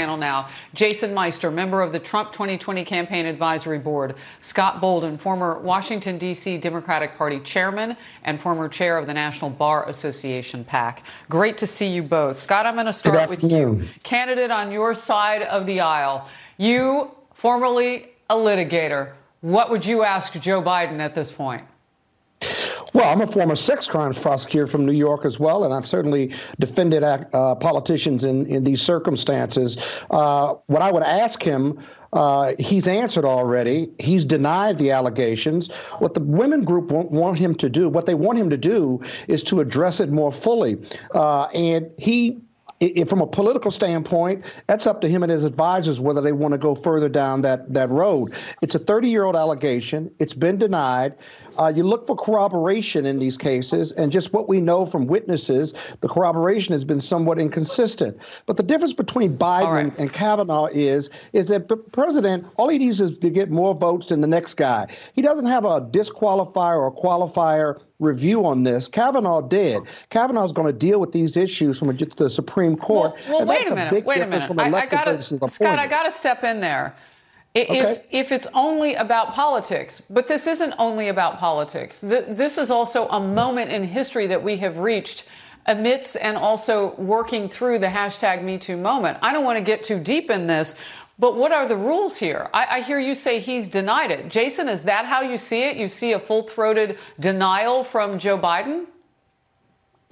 Panel now. Jason Meister, member of the Trump 2020 Campaign Advisory Board. Scott Bolden, former Washington, D.C. Democratic Party chairman and former chair of the National Bar Association PAC. Great to see you both. Scott, I'm going to start with you. Candidate on your side of the aisle. You, formerly a litigator. What would you ask Joe Biden at this point? Well, I'm a former sex crimes prosecutor from New York as well, and I've certainly defended politicians in these circumstances. What I would ask him, he's answered already. He's denied the allegations. What the women group want him to do, what they want him to do, is to address it more fully. From a political standpoint, that's up to him and his advisors whether they want to go further down that road. It's a 30-year-old allegation. It's been denied. You look for corroboration in these cases, and just what we know from witnesses, the corroboration has been somewhat inconsistent. But the difference between Biden and Kavanaugh is that the president, all he needs is to get more votes than the next guy. He doesn't have a disqualifier or qualifier review on this. Kavanaugh did. Kavanaugh's going to deal with these issues from the Supreme Court. Well, wait a minute. Scott, I got to step in there. If it's only about politics, but this isn't only about politics. This is also a moment in history that we have reached amidst and also working through the hashtag #MeToo moment. I don't want to get too deep in this, but what are the rules here? I hear you say he's denied it. Jason, is that how you see it? You see a full-throated denial from Joe Biden?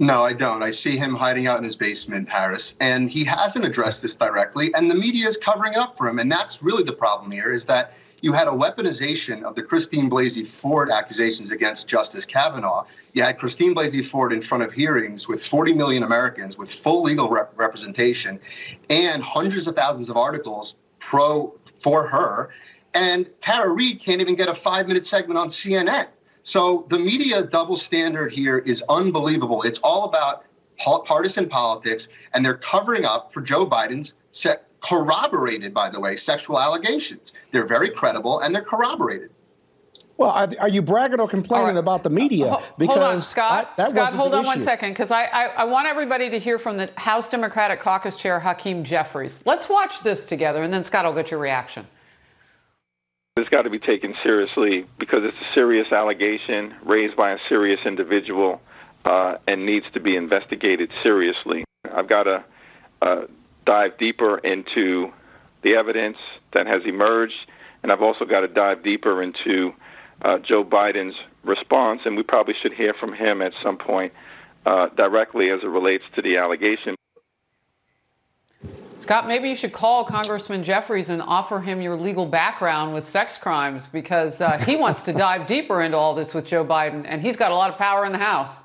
No, I don't. I see him hiding out in his basement, Harris, and he hasn't addressed this directly, and the media is covering it up for him. And that's really the problem here, is that you had a weaponization of the Christine Blasey Ford accusations against Justice Kavanaugh. You had Christine Blasey Ford in front of hearings with 40 million Americans with full legal representation and hundreds of thousands of articles for her. And Tara Reid can't even get a 5-minute segment on CNN. So the media double standard here is unbelievable. It's all about partisan politics, and they're covering up for Joe Biden's corroborated, by the way, sexual allegations. They're very credible, and they're corroborated. Well, are you bragging or complaining about the media? Because hold on, Scott. Scott, hold on 1 second, because I want everybody to hear from the House Democratic Caucus Chair, Hakeem Jeffries. Let's watch this together, and then, Scott, I'll get your reaction. It's got to be taken seriously because it's a serious allegation raised by a serious individual and needs to be investigated seriously. I've got to dive deeper into the evidence that has emerged, and I've also got to dive deeper into Joe Biden's response, and we probably should hear from him at some point directly as it relates to the allegation. Scott, maybe you should call Congressman Jeffries and offer him your legal background with sex crimes, because he wants to dive deeper into all this with Joe Biden, and he's got a lot of power in the House.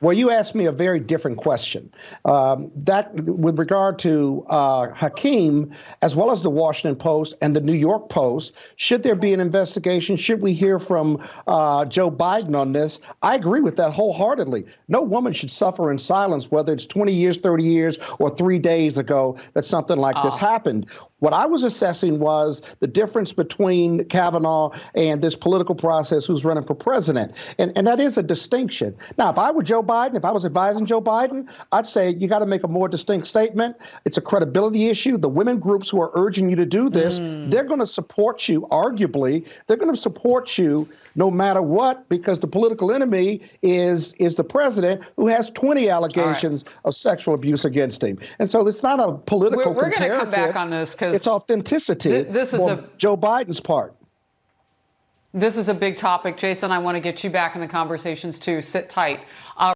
Well, you asked me a very different question. That, with regard to Hakeem, as well as the Washington Post and the New York Post, should there be an investigation? Should we hear from Joe Biden on this? I agree with that wholeheartedly. No woman should suffer in silence, whether it's 20 years, 30 years, or 3 days ago that something like this happened. What I was assessing was the difference between Kavanaugh and this political process who's running for president. And that is a distinction. Now, if I were Joe Biden, if I was advising Joe Biden, I'd say you got to make a more distinct statement. It's a credibility issue. The women groups who are urging you to do this, they're going to support you, arguably. They're going to support you no matter what, because the political enemy is the president, who has 20 allegations of sexual abuse against him. And so it's not a political We're going to come back on this because it's authenticity on Joe Biden's part. This is a big topic. Jason, I want to get you back in the conversations too. Sit tight.